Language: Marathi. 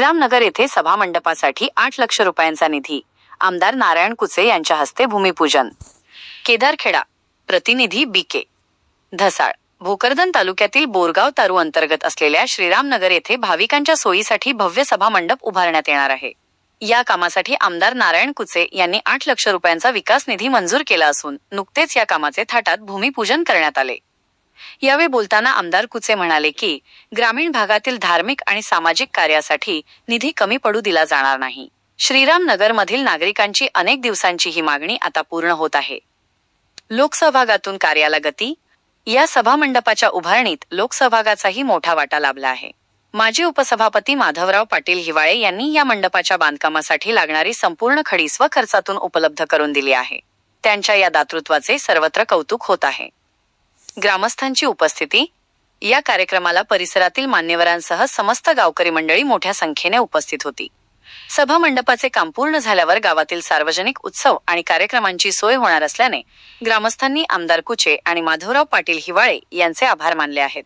श्रीरामनगर येथे सभामंडपासाठी 8 लाख रुपयांचा निधी, आमदार नारायण कुचे यांच्या हस्ते भूमिपूजन. केदारखेडा, प्रतिनिधी बी.के. धसाळ. भोकरदन तालुक्यातील बोरगाव तारू अंतर्गत असलेल्या श्रीरामनगर येथे भाविकांच्या सोयीसाठी भव्य सभामंडप उभारण्यात येणार आहे. या कामासाठी आमदार नारायण कुचे यांनी 8 लाख रुपयांचा विकास निधी मंजूर केला असून नुकतेच या कामाचे थाटात भूमिपूजन करण्यात आले. यावेळी बोलताना आमदार कुचे म्हणाले की ग्रामीण भागातील धार्मिक आणि सामाजिक कार्यासाठी निधी कमी पडू दिला जाणार नाही. श्रीरामनगरमधील नागरिकांची अनेक दिवसांची ही मागणी आता पूर्ण होत आहे. लोकसहभागातून कार्याला गती. या सभामंडपाच्या उभारणीत लोकसहभागाचाही मोठा वाटा लाभला आहे. माजी उपसभापती माधवराव पाटील हिवाळे यांनी या मंडपाच्या बांधकामासाठी लागणारी संपूर्ण खडीस व खर्चातून उपलब्ध करून दिली आहे. त्यांच्या या दातृत्वाचे सर्वत्र कौतुक होत आहे. ग्रामस्थांची उपस्थिती. या कार्यक्रमाला परिसरातील मान्यवरांसह समस्त गावकरी मंडळी मोठ्या संख्येने उपस्थित होती. सभामंडपाचे काम पूर्ण झाल्यावर गावातील सार्वजनिक उत्सव आणि कार्यक्रमांची सोय होणार असल्याने ग्रामस्थांनी आमदार कुचे आणि माधवराव पाटील हिवाळे यांचे आभार मानले आहेत.